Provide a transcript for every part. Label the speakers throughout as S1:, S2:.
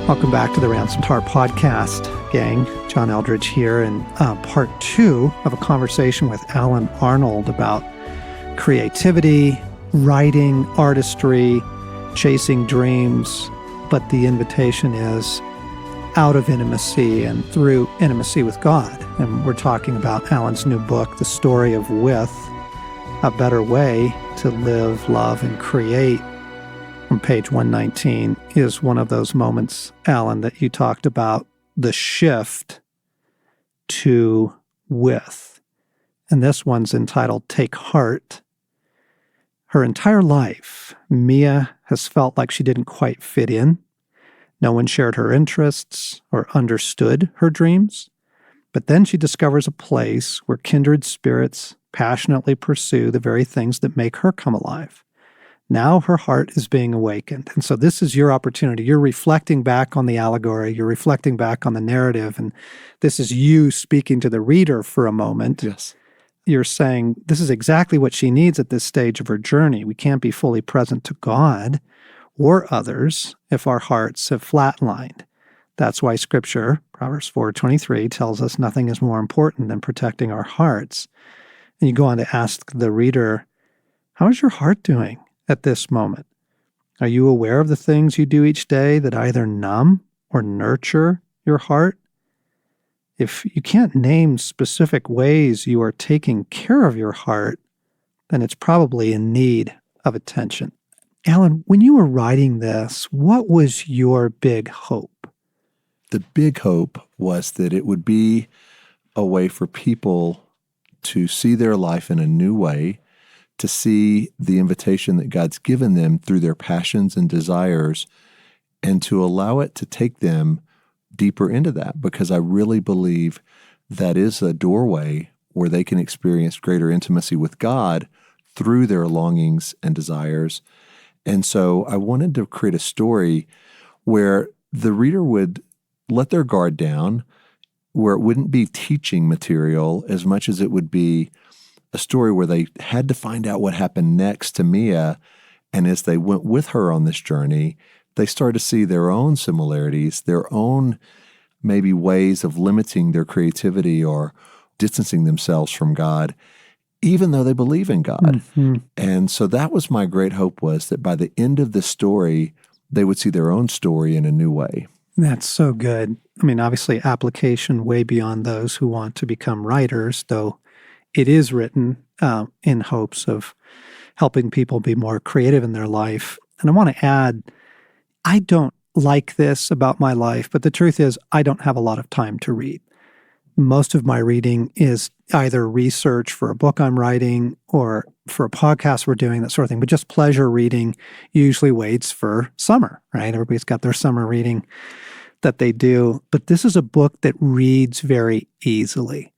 S1: Welcome back to the Ransomed Heart Podcast, gang. John Eldredge here, and part 2 of a conversation with Alan Arnold about creativity, writing, artistry, chasing dreams. But the invitation is out of intimacy and through intimacy with God. And we're talking about Alan's new book, The Story of With, A Better Way to Live, Love, and Create. On page 119 is one of those moments, Alan, that you talked about, the shift to with. And this one's entitled Take Heart. Her entire life, Mia has felt like she didn't quite fit in. No one shared her interests or understood her dreams. But then she discovers a place where kindred spirits passionately pursue the very things that make her come alive. Now her heart is being awakened. And so this is your opportunity. You're reflecting back on the allegory. You're reflecting back on the narrative. And this is you speaking to the reader for a moment.
S2: Yes.
S1: You're saying this is exactly what she needs at this stage of her journey. We can't be fully present to God or others if our hearts have flatlined. That's why Scripture, Proverbs 4:23, tells us nothing is more important than protecting our hearts. And you go on to ask the reader, how is your heart doing at this moment? Are you aware of the things you do each day that either numb or nurture your heart? If you can't name specific ways you are taking care of your heart, then it's probably in need of attention. Alan, when you were writing this, what was your big hope?
S2: The big hope was that it would be a way for people to see their life in a new way, to see the invitation that God's given them through their passions and desires, and to allow it to take them deeper into that, because I really believe that is a doorway where they can experience greater intimacy with God through their longings and desires. And so I wanted to create a story where the reader would let their guard down, where it wouldn't be teaching material as much as it would be a story where they had to find out what happened next to Mia. And as they went with her on this journey, they started to see their own similarities, their own maybe ways of limiting their creativity or distancing themselves from God, even though they believe in God.
S1: Mm-hmm.
S2: And so that was my great hope, was that by the end of this story, they would see their own story in a new way.
S1: That's so good. I mean, obviously, application way beyond those who want to become writers, though it is written in hopes of helping people be more creative in their life. And I want to add, I don't like this about my life, but the truth is I don't have a lot of time to read. Most of my reading is either research for a book I'm writing or for a podcast we're doing, that sort of thing. But just pleasure reading usually waits for summer, right? Everybody's got their summer reading that they do. But this is a book that reads very easily.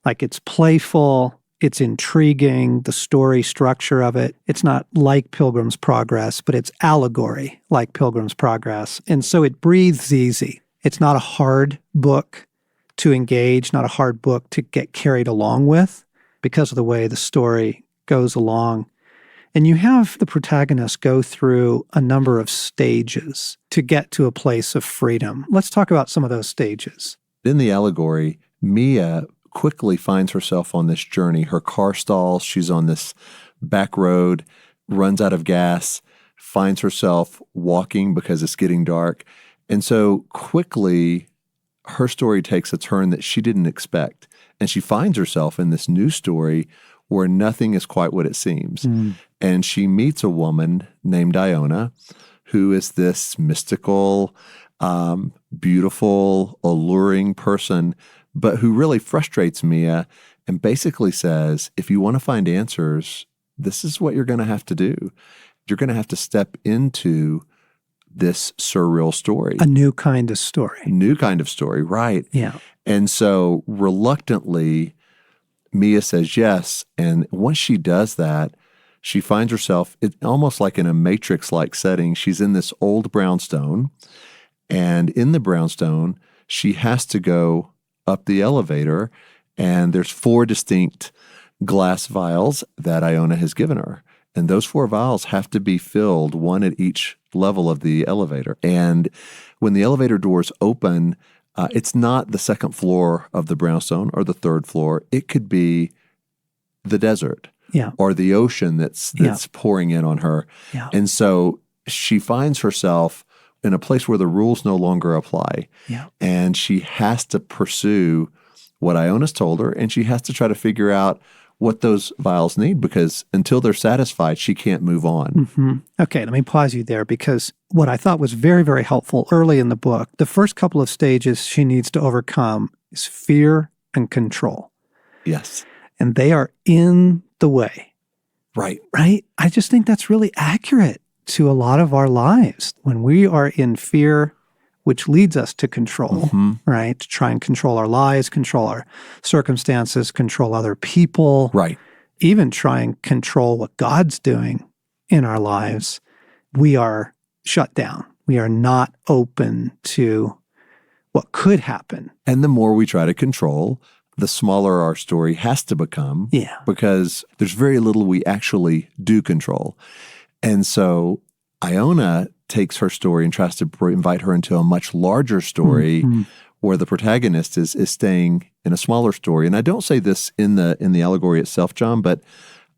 S1: Like, it's playful, it's intriguing, the story structure of it. It's not like Pilgrim's Progress, but it's allegory like Pilgrim's Progress. And so it breathes easy. It's not a hard book to engage, not a hard book to get carried along with because of the way the story goes along. And you have the protagonist go through a number of stages to get to a place of freedom. Let's talk about some of those stages.
S2: In the allegory, Mia quickly finds herself on this journey. Her car stalls. She's on this back road, runs out of gas, finds herself walking because it's getting dark. And so quickly, her story takes a turn that she didn't expect. And she finds herself in this new story where nothing is quite what it seems. And she meets a woman named Iona, who is this mystical, beautiful, alluring person, but who really frustrates Mia and basically says, if you want to find answers, this is what you're going to have to do. You're going to have to step into this surreal story.
S1: A new kind of story.
S2: New kind of story, right.
S1: Yeah.
S2: And so reluctantly, Mia says yes. And once she does that, she finds herself almost like in a Matrix-like setting. She's in this old brownstone. And in the brownstone, she has to go up the elevator, and there's 4 distinct glass vials that Iona has given her. And those 4 vials have to be filled, one at each level of the elevator. And when the elevator doors open, it's not the second floor of the brownstone or the third floor. It could be the desert or the ocean that's pouring in on her.
S1: Yeah.
S2: And so she finds herself in a place where the rules no longer apply.
S1: Yeah.
S2: And she has to pursue what Iona's told her, and she has to try to figure out what those vials need, because until they're satisfied, she can't move on.
S1: Mm-hmm. Okay, let me pause you there, because what I thought was very, very helpful early in the book, the first couple of stages she needs to overcome is fear and control.
S2: Yes.
S1: And they are in the way.
S2: Right.
S1: Right? I just think that's really accurate to a lot of our lives. When we are in fear, which leads us to control, right? To try and control our lives, control our circumstances, control other people.
S2: Right.
S1: Even try and control what God's doing in our lives. We are shut down. We are not open to what could happen.
S2: And the more we try to control, the smaller our story has to become.
S1: Yeah.
S2: Because there's very little we actually do control. And so Iona takes her story and tries to invite her into a much larger story where the protagonist is staying in a smaller story. And I don't say this in the allegory itself, John, but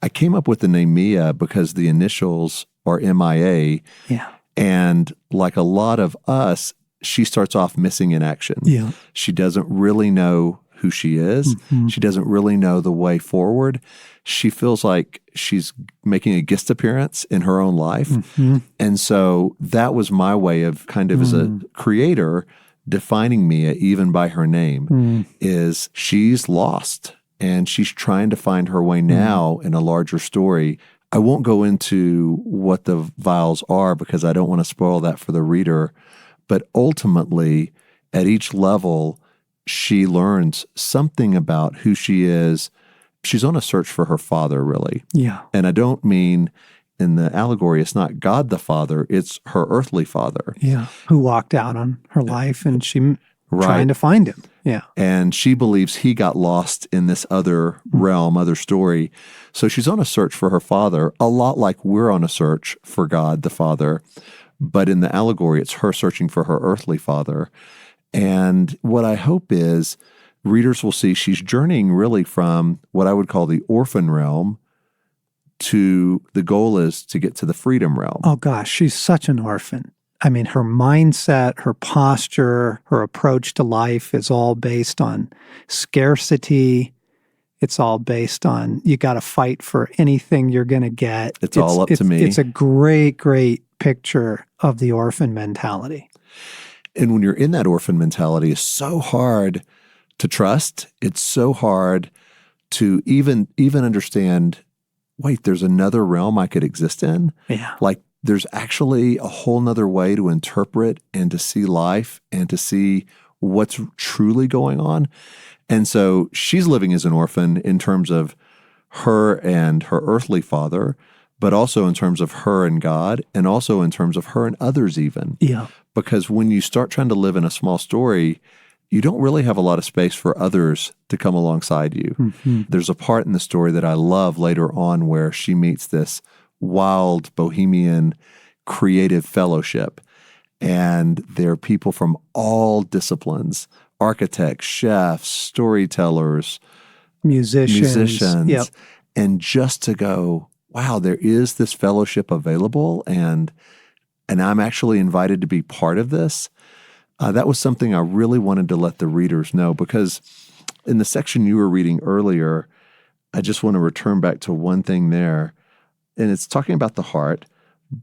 S2: I came up with the name Mia because the initials are MIA.
S1: Yeah.
S2: And like a lot of us, she starts off missing in action.
S1: Yeah.
S2: She doesn't really know who she is. She doesn't really know the way forward. She feels like she's making a guest appearance in her own life. And so that was my way of kind of as a creator defining Mia even by her name is she's lost and she's trying to find her way now in a larger story. I won't go into what the vials are because I don't want to spoil that for the reader. But ultimately, at each level, she learns something about who she is. She's on a search for her father, really.
S1: Yeah.
S2: And I don't mean in the allegory, it's not God the Father, it's her earthly father.
S1: Yeah. Who walked out on her life and she
S2: Right.
S1: trying to find him. Yeah.
S2: And she believes he got lost in this other realm, other story. So she's on a search for her father, a lot like we're on a search for God the Father. But in the allegory, it's her searching for her earthly father. And what I hope is readers will see she's journeying really from what I would call the orphan realm to the goal is to get to the freedom realm.
S1: Oh gosh, she's such an orphan. I mean, her mindset, her posture, her approach to life is all based on scarcity. It's all based on you got to fight for anything you're going to get.
S2: It's all up to me.
S1: It's a great, great picture of the orphan mentality.
S2: And when you're in that orphan mentality, it's so hard to trust. It's so hard to even understand, wait, there's another realm I could exist in?
S1: Yeah.
S2: Like there's actually a whole nother way to interpret and to see life and to see what's truly going on. And so she's living as an orphan in terms of her and her earthly father, but also in terms of her and God, and also in terms of her and others even.
S1: Yeah.
S2: Because when you start trying to live in a small story, you don't really have a lot of space for others to come alongside you. There's a part in the story that I love later on where she meets this wild bohemian creative fellowship. And there are people from all disciplines, architects, chefs, storytellers, musicians.
S1: Yep.
S2: And just to go, wow, there is this fellowship available and I'm actually invited to be part of this. That was something I really wanted to let the readers know because in the section you were reading earlier, I just want to return back to one thing there. And it's talking about the heart,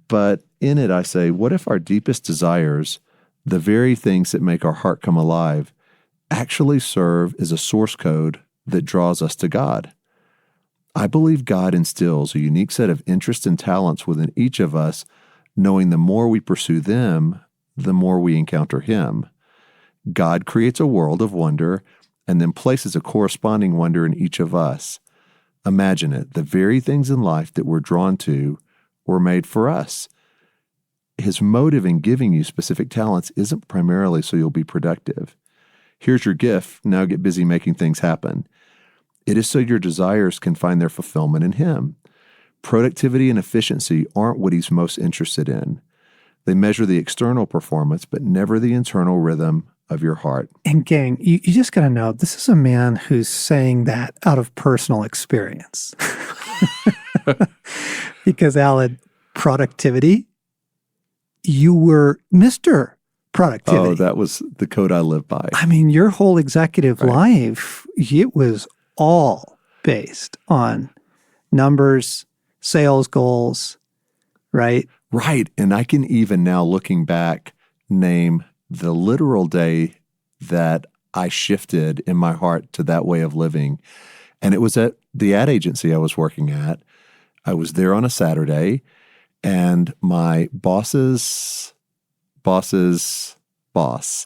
S2: but in it I say, what if our deepest desires, the very things that make our heart come alive, actually serve as a source code that draws us to God? I believe God instills a unique set of interests and talents within each of us, knowing the more we pursue them, the more we encounter Him. God creates a world of wonder and then places a corresponding wonder in each of us. Imagine it, the very things in life that we're drawn to were made for us. His motive in giving you specific talents isn't primarily so you'll be productive. Here's your gift, now get busy making things happen. It is so your desires can find their fulfillment in Him. productivity and efficiency aren't what he's most interested in. They measure the external performance, but never the internal rhythm of your heart.
S1: And gang, you just got to know, this is a man who's saying that out of personal experience. Because Alan, productivity, you were Mr. Productivity.
S2: Oh, that was the code I lived by.
S1: I mean, your whole executive life, it was all based on numbers, sales goals, right?
S2: Right. And I can even now, looking back, name the literal day that I shifted in my heart to that way of living. And it was at the ad agency I was working at. I was there on a Saturday, and my boss's boss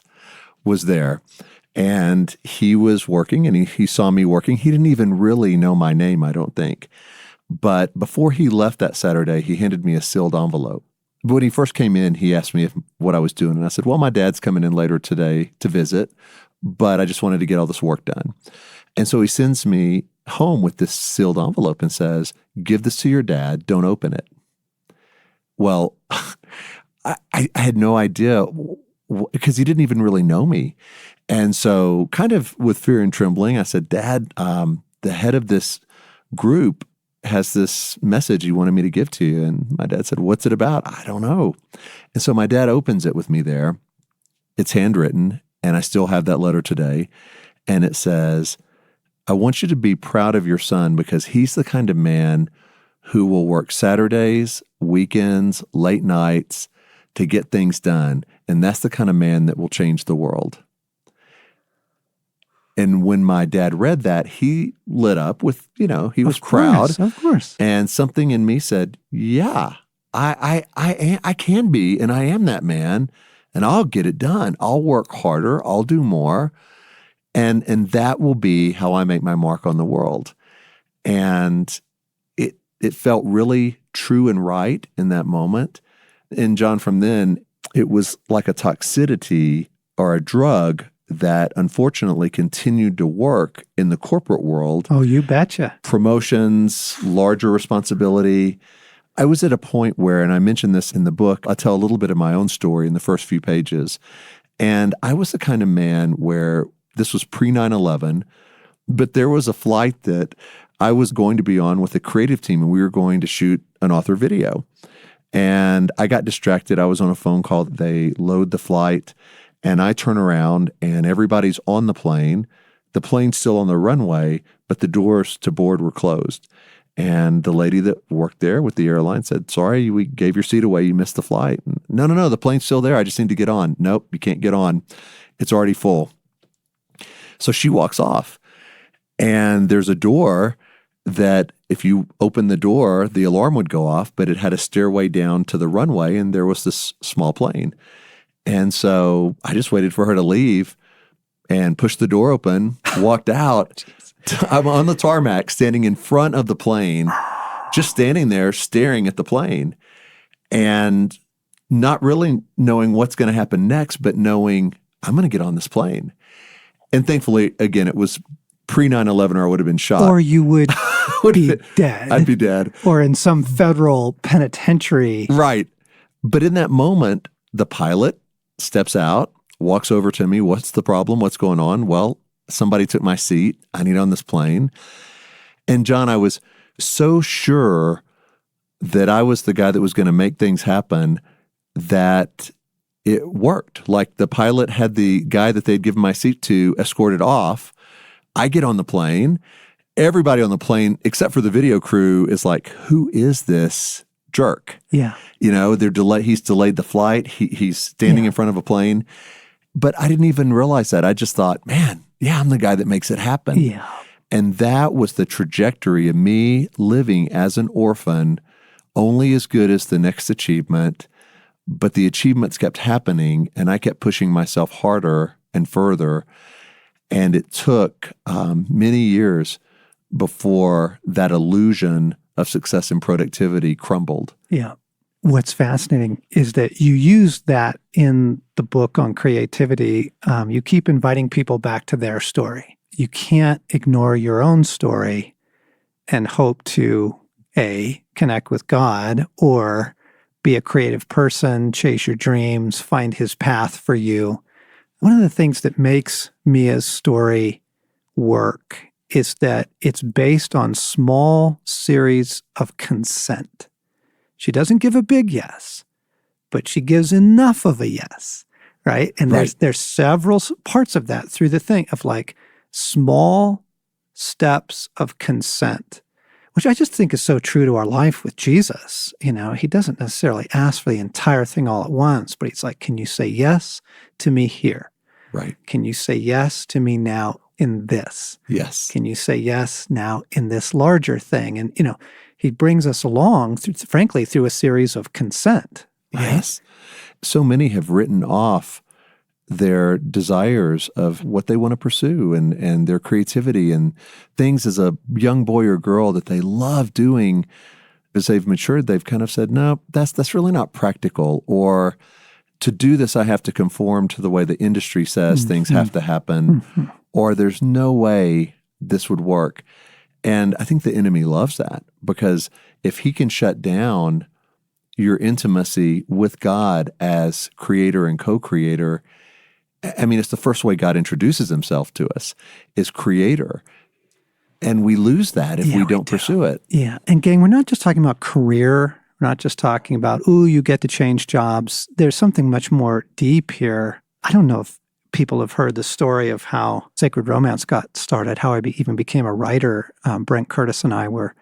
S2: was there. And he was working, and he saw me working. He didn't even really know my name, I don't think. But before he left that Saturday, he handed me a sealed envelope. But when he first came in, he asked me what I was doing. And I said, well, my dad's coming in later today to visit, but I just wanted to get all this work done. And so he sends me home with this sealed envelope and says, give this to your dad. Don't open it. Well, I had no idea because he didn't even really know me. And so kind of with fear and trembling, I said, Dad, the head of this group has this message he wanted me to give to you. And my dad said, what's it about? I don't know. And so my dad opens it with me there. It's handwritten, and I still have that letter today. And it says, I want you to be proud of your son because he's the kind of man who will work Saturdays, weekends, late nights to get things done. And that's the kind of man that will change the world. And when my dad read that, he lit up with, he was proud.
S1: Of course.
S2: And something in me said, yeah, I can be, and I am that man, and I'll get it done. I'll work harder. I'll do more. And that will be how I make my mark on the world. And it felt really true and right in that moment. And John, from then, it was like a toxicity or a drug that unfortunately continued to work in the corporate world.
S1: Oh, you betcha.
S2: Promotions, larger responsibility. I was at a point where, and I mentioned this in the book, I tell a little bit of my own story in the first few pages. And I was the kind of man where this was pre-9/11, but there was a flight that I was going to be on with a creative team, and we were going to shoot an author video. And I got distracted. I was on a phone call. They load the flight. And I turn around and everybody's on the plane. The plane's still on the runway, but the doors to board were closed. And the lady that worked there with the airline said, sorry, we gave your seat away. You missed the flight. And, no, the plane's still there. I just need to get on. Nope, you can't get on. It's already full. So she walks off. And there's a door that if you open the door, the alarm would go off, but it had a stairway down to the runway, and there was this small plane. And so I just waited for her to leave and pushed the door open, walked out. I'm on the tarmac standing in front of the plane, just standing there staring at the plane and not really knowing what's going to happen next, but knowing I'm going to get on this plane. And thankfully, again, it was pre-9/11 or I would have been shot.
S1: Or you would be dead.
S2: I'd be dead.
S1: Or in some federal penitentiary.
S2: Right. But in that moment, the pilot steps out, walks over to me. What's the problem? What's going on? Well, somebody took my seat. I need on this plane. And John, I was so sure that I was the guy that was going to make things happen that it worked. Like the pilot had the guy that they'd given my seat to escorted off. I get on the plane. Everybody on the plane, except for the video crew, is like, who is this jerk?
S1: Yeah.
S2: He's delayed the flight. He's standing in front of a plane. But I didn't even realize that. I just thought, man, yeah, I'm the guy that makes it happen.
S1: Yeah.
S2: And that was the trajectory of me living as an orphan, only as good as the next achievement. But the achievements kept happening, and I kept pushing myself harder and further. And it took many years before that illusion of success and productivity crumbled.
S1: Yeah. What's fascinating is that you use that in the book on creativity. You keep inviting people back to their story. You can't ignore your own story and hope to, A, connect with God or be a creative person, chase your dreams, find his path for you. One of the things that makes Mia's story work is that it's based on small series of consent. She doesn't give a big yes, but she gives enough of a yes, right? And there's several parts of that through the thing of like small steps of consent, which I just think is so true to our life with Jesus. You know, he doesn't necessarily ask for the entire thing all at once, but he's like, can you say yes to me here?
S2: Right.
S1: Can you say yes to me now in this?
S2: Yes.
S1: Can you say yes now in this larger thing? And, you know, he brings us along, frankly, through a series of consent. Right?
S2: Yes. So many have written off their desires of what they want to pursue and their creativity and things as a young boy or girl that they love doing. As they've matured, they've kind of said, no, that's really not practical. Or to do this, I have to conform to the way the industry says things have to happen. Or there's no way this would work. And I think the enemy loves that, because if he can shut down your intimacy with God as creator and co-creator, I mean, it's the first way God introduces himself to us, is creator. And we lose that if we don't pursue it.
S1: Yeah. And gang, we're not just talking about career. We're not just talking about, you get to change jobs. There's something much more deep here. I don't know if people have heard the story of how Sacred Romance got started, how I even became a writer. Brent Curtis and I were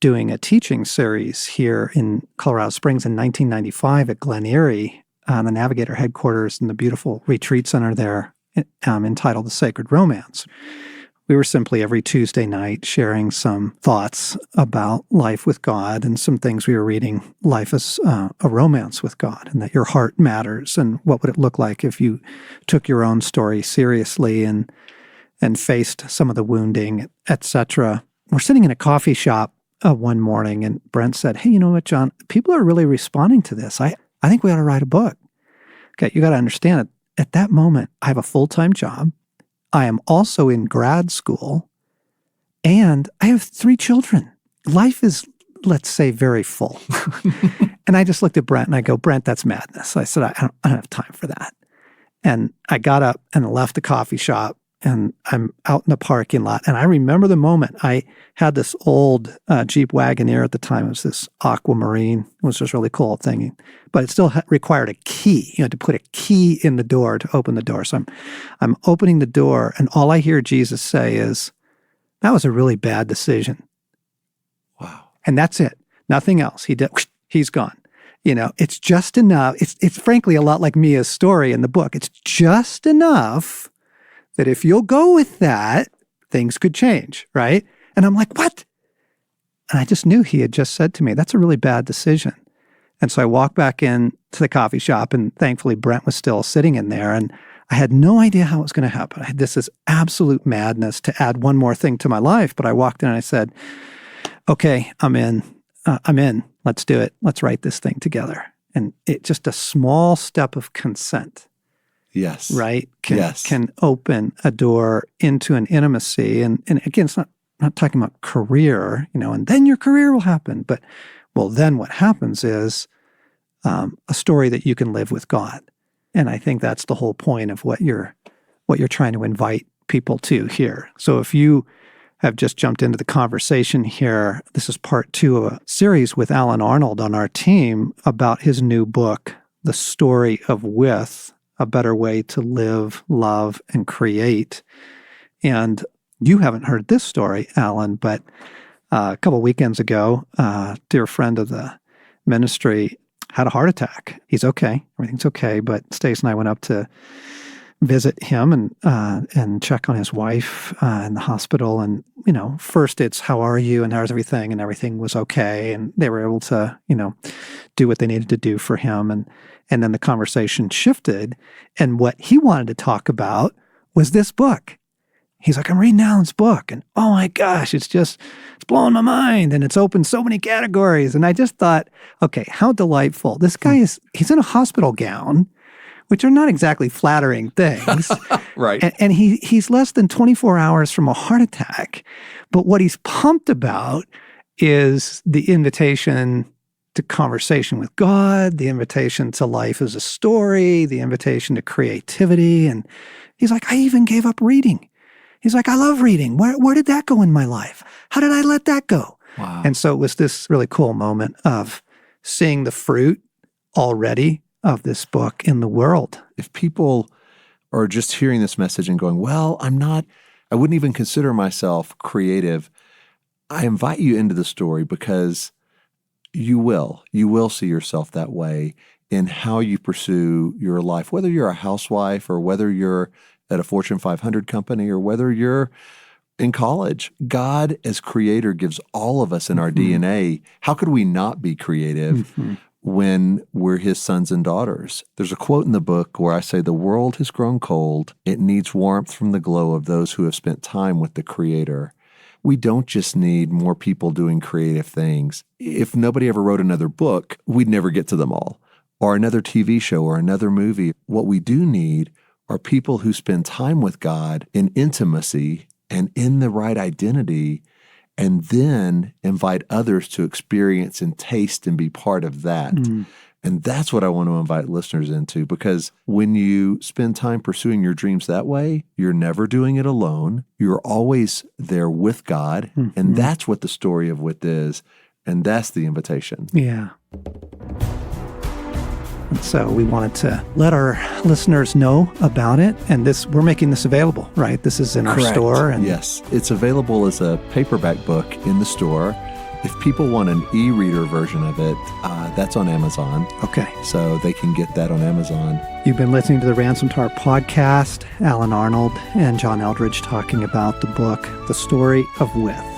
S1: doing a teaching series here in Colorado Springs in 1995 at Glen Erie, the Navigator headquarters in the beautiful retreat center there, entitled The Sacred Romance. We were simply every Tuesday night sharing some thoughts about life with God and some things we were reading, life as a romance with God, and that your heart matters, and what would it look like if you took your own story seriously and faced some of the wounding, etc. We're sitting in a coffee shop one morning, and Brent said, hey, you know what, John? People are really responding to this. I think we ought to write a book. Okay, you got to understand it. At that moment, I have a full-time job. I am also in grad school, and I have 3 children. Life is, let's say, very full. And I just looked at Brent and I go, Brent, that's madness. I said, I don't have time for that. And I got up and left the coffee shop, and I'm out in the parking lot. And I remember the moment. I had this old Jeep Wagoneer at the time. It was this aquamarine. It was this really cool thing. But it still required a key. You had to put a key in the door to open the door. So I'm opening the door, and all I hear Jesus say is, that was a really bad decision.
S2: Wow.
S1: And that's it. Nothing else. He's gone. You know, it's just enough. It's frankly a lot like Mia's story in the book. It's just enough that if you'll go with that, things could change, right? And I'm like, what? And I just knew he had just said to me, that's a really bad decision. And so I walked back in to the coffee shop, and thankfully Brent was still sitting in there, and I had no idea how it was going to happen. This is absolute madness to add one more thing to my life. But I walked in and I said, okay, I'm in. Let's do it. Let's write this thing together. And it just a small step of consent.
S2: Yes.
S1: Right? Can open a door into an intimacy. And again, it's not talking about career, you know, and then your career will happen. But, well, then what happens is a story that you can live with God. And I think that's the whole point of what you're trying to invite people to here. So if you have just jumped into the conversation here, this is part 2 of a series with Alan Arnold on our team about his new book, The Story of With, A Better Way to Live, Love, and Create. And you haven't heard this story, Alan, but a couple weekends ago, a dear friend of the ministry had a heart attack. He's okay. Everything's okay. But Stace and I went up to visit him and check on his wife in the hospital. And, you know, first it's, how are you and how's everything? And everything was okay. And they were able to, you know, do what they needed to do for him. And then the conversation shifted. And what he wanted to talk about was this book. He's like, I'm reading Alan's book. And oh my gosh, it's blowing my mind. And it's opened so many categories. And I just thought, okay, how delightful. This guy he's in a hospital gown, which are not exactly flattering things.
S2: Right.
S1: And he's less than 24 hours from a heart attack. But what he's pumped about is the invitation to conversation with God, the invitation to life as a story, the invitation to creativity. And he's like, I even gave up reading. He's like, I love reading. Where did that go in my life? How did I let that go?
S2: Wow.
S1: And so it was this really cool moment of seeing the fruit already of this book in the world.
S2: If people are just hearing this message and going, well, I wouldn't even consider myself creative, I invite you into the story because you will see yourself that way in how you pursue your life, whether you're a housewife or whether you're at a Fortune 500 company or whether you're in college. God as creator gives all of us in our DNA. How could we not be creative when we're his sons and daughters? There's a quote in the book where I say, the world has grown cold. It needs warmth from the glow of those who have spent time with the creator. We don't just need more people doing creative things. If nobody ever wrote another book, we'd never get to them all. Or another TV show or another movie. What we do need are people who spend time with God in intimacy and in the right identity, and then invite others to experience and taste and be part of that. And that's what I want to invite listeners into, because when you spend time pursuing your dreams that way, you're never doing it alone. You're always there with God. And that's what the story of With is. And that's the invitation.
S1: Yeah. And so we wanted to let our listeners know about it. And we're making this available, right? This is in our store. And
S2: yes, it's available as a paperback book in the store. If people want an e-reader version of it, that's on Amazon.
S1: Okay.
S2: So they can get that on Amazon.
S1: You've been listening to the Ransomed Heart podcast. Alan Arnold and John Eldredge talking about the book, The Story of With.